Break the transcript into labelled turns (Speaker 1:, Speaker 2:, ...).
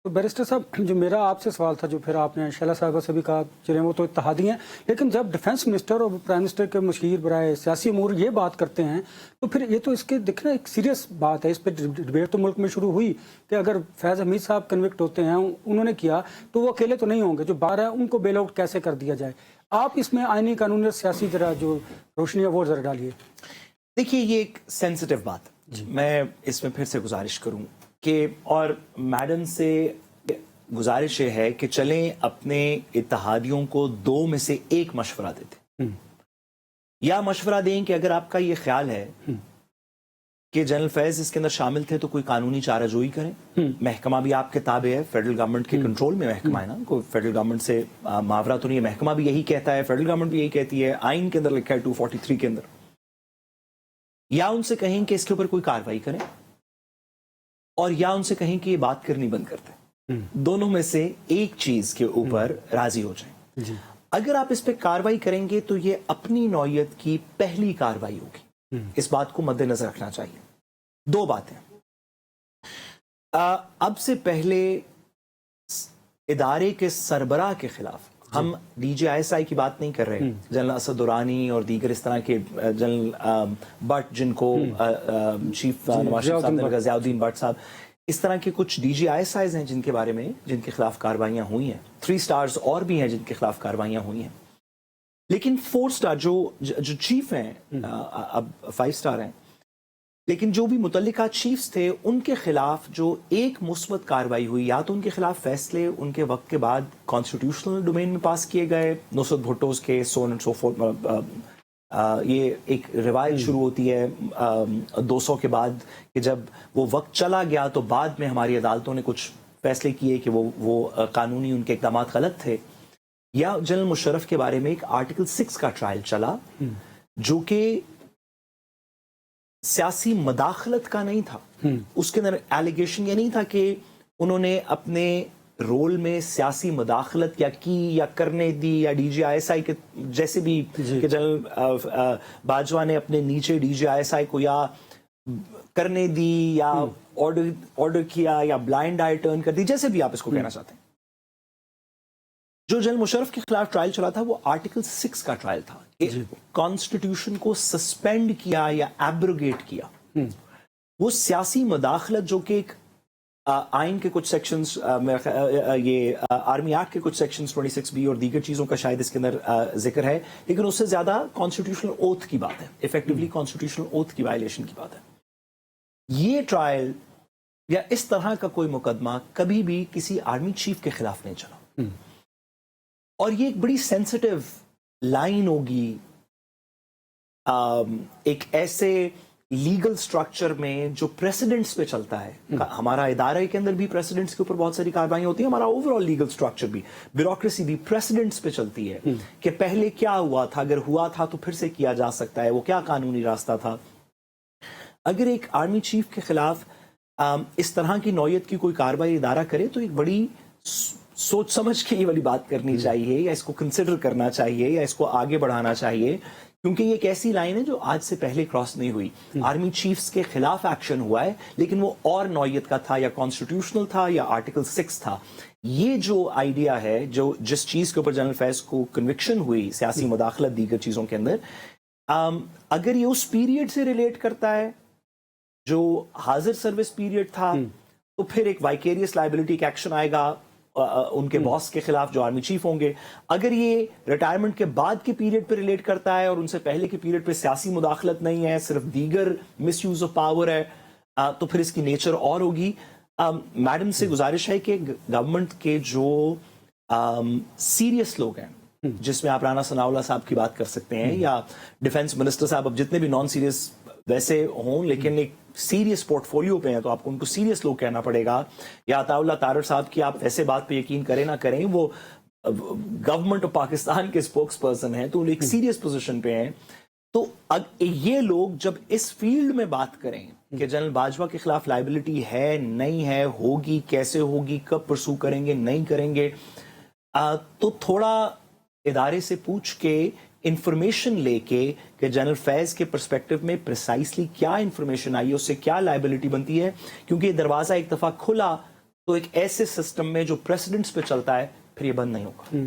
Speaker 1: तो बैरिस्टर साहब, जो मेरा आपसे सवाल था, जो फिर आपने शैला साहबा से भी कहा, चले वो तो इत्तेहादी हैं, लेकिन जब डिफेंस मिनिस्टर और प्राइम मिनिस्टर के मशीर बराए सियासी अमूर ये बात करते हैं तो फिर ये तो इसके देखना एक सीरियस बात है। इस पर डिबेट तो मुल्क में शुरू हुई कि अगर फैज़ हमीद साहब कन्विक्ट होते हैं, उन्होंने किया, तो वो अकेले तो नहीं होंगे, जो बाहर है उनको बेल आउट कैसे कर दिया जाए। आप इसमें आईनी कानूनी और सियासी जरा जो रोशनी है वो जरा डालिए।
Speaker 2: देखिए, ये एक सेंसिटिव बात है। मैं इसमें फिर से गुजारिश करूं कि, और मैडम से गुजारिश ये है कि चलें अपने इत्तेहादियों को दो में से एक मशवरा देते, या मशवरा दें कि अगर आपका ये ख्याल है कि जनरल फैज इसके अंदर शामिल थे तो कोई कानूनी चाराजोई करें। महकमा भी आपके ताबे है, फेडरल गवर्नमेंट के कंट्रोल में महकमा है ना, कोई फेडरल गवर्नमेंट से मावरा तो नहीं है। महकमा भी यही कहता है, फेडरल गवर्नमेंट भी यही कहती है, आइन के अंदर लिखा है 243 के अंदर। या उनसे कहें कि इसके ऊपर कोई कार्रवाई करें, और या उनसे कहें कि ये बात करनी बंद कर दें। दोनों में से एक चीज के ऊपर राजी हो जाएं। अगर आप इस पे कार्रवाई करेंगे तो ये अपनी नौयत की पहली कार्रवाई होगी। इस बात को मद्देनजर रखना चाहिए। दो बातें, अब से पहले इदारे के सरबराह के खिलाफ, हम DGISI की बात नहीं कर रहे, जनरल असद दुरानी और दीगर इस तरह के जनरल बट, जिनको चीफ नवाज शरीफ साहब, ज़ियाउद्दीन भट्ट साहब, इस तरह के कुछ DGISIs हैं जिनके बारे में, जिनके खिलाफ कार्रवाइयां हुई हैं। 3 स्टार्स और भी हैं जिनके खिलाफ कार्रवाइयां हुई हैं। लेकिन 4 स्टार जो चीफ हैं, अब 5 स्टार हैं, लेकिन जो भी मुतल्लिका चीफ्स थे उनके खिलाफ जो एक मुस्बत कार्रवाई हुई, या तो उनके खिलाफ फैसले उनके वक्त के बाद कॉन्स्टिट्यूशनल डोमेन में पास किए गए, नुसरत भुट्टो के सो एंड सो फोर्थ। ये एक रिवायत शुरू होती है 200 के बाद कि जब वो वक्त चला गया तो बाद में हमारी अदालतों ने कुछ फैसले किए कि वो कानूनी उनके इक़दाम गलत थे। या जनरल मुशर्रफ के बारे में एक आर्टिकल 6 का ट्रायल चला, जो कि सियासी मदाखलत का नहीं था। उसके अंदर एलिगेशन ये नहीं था कि उन्होंने अपने रोल में सियासी मदाखलत या की या करने दी, या DGISI के जैसे भी कि जनरल बाजवा ने अपने नीचे DGISI को या करने दी, या ऑर्डर किया, या ब्लाइंड आई टर्न कर दी, जैसे भी आप इसको कहना चाहते हैं। जो जनरल मुशर्रफ के खिलाफ ट्रायल चला था वो आर्टिकल 6 का ट्रायल था। कॉन्स्टिट्यूशन को सस्पेंड किया या एब्रोगेट किया। वो सियासी मदाखलत जो कि एक आइन के कुछ सेक्शंस, ये आर्मी एक्ट के कुछ सेक्शंस 26B और दीगर चीजों का शायद इसके अंदर जिक्र है, लेकिन उससे ज्यादा कॉन्स्टिट्यूशनल ओथ की बात है, इफेक्टिवली कॉन्स्टिट्यूशनल ओथ की वायलेशन की बात है। ये ट्रायल या इस तरह का कोई मुकदमा कभी भी किसी आर्मी चीफ के खिलाफ नहीं चला, और ये एक बड़ी सेंसिटिव लाइन होगी एक ऐसे लीगल स्ट्रक्चर में जो प्रेसिडेंट्स पे चलता है। हमारा इदारे के अंदर भी प्रेसिडेंट्स के ऊपर बहुत सारी कार्रवाई होती है, हमारा ओवरऑल लीगल स्ट्रक्चर भी, ब्यूरोक्रेसी भी प्रेसिडेंट्स पे चलती है कि पहले क्या हुआ था, अगर हुआ था तो फिर से किया जा सकता है, वो क्या कानूनी रास्ता था। अगर एक आर्मी चीफ के खिलाफ इस तरह की नौयत की कोई कार्रवाई इदारा करे तो एक बड़ी सोच समझ के ये वाली बात करनी चाहिए, या इसको कंसिडर करना चाहिए, या इसको आगे बढ़ाना चाहिए, क्योंकि ये एक ऐसी लाइन है जो आज से पहले क्रॉस नहीं हुई। आर्मी चीफ्स के खिलाफ एक्शन हुआ है, लेकिन वो और नौयत का था, या कॉन्स्टिट्यूशनल था, या आर्टिकल 6 था। ये जो आइडिया है, जो जिस चीज के ऊपर जनरल फैज को कन्विक्शन हुई, सियासी मुदाखलत दीगर चीजों के अंदर, अगर ये उस पीरियड से रिलेट करता है जो हाजिर सर्विस पीरियड था, तो फिर एक वाइकेरियस लायबिलिटी का एक्शन आएगा उनके बॉस के खिलाफ जो आर्मी चीफ होंगे। अगर ये रिटायरमेंट के बाद के पीरियड पे रिलेट करता है और उनसे पहले के पीरियड पे सियासी मुदाखलत नहीं है, सिर्फ दीगर मिसयूज ऑफ पावर है, तो फिर इसकी नेचर और होगी। मैडम से गुजारिश है कि गवर्नमेंट के जो सीरियस लोग हैं, जिसमें आप राना सनाउल्लाह साहब की बात कर सकते हैं, या डिफेंस मिनिस्टर साहब, अब जितने भी नॉन सीरियस वैसे हों लेकिन एक सीरियस पोर्टफोलियो पे हैं तो आपको उनको सीरियस लोग कहना पड़ेगा, या अताउल्लाह तारड़ साहब की आप ऐसे बात पे यकीन करें ना करें, वो गवर्नमेंट ऑफ पाकिस्तान के स्पोक्स पर्सन हैं, तो एक सीरियस पोजीशन पे हैं। तो ये लोग जब इस फील्ड में बात करें कि जनरल बाजवा के खिलाफ लाइबिलिटी है, नहीं है, होगी, कैसे होगी, कब परसू करेंगे, नहीं करेंगे, तो थोड़ा इदारे से पूछ के इंफॉर्मेशन लेके कि जनरल फैज के पर्सपेक्टिव में प्रिसाइसली क्या इंफॉर्मेशन आई है, उससे क्या लायबिलिटी बनती है, क्योंकि ये दरवाजा एक दफा खुला تو ایک ایسے سسٹم میں جو پریسیڈنٹس پہ چلتا ہے پھر یہ بند نہیں ہوگا.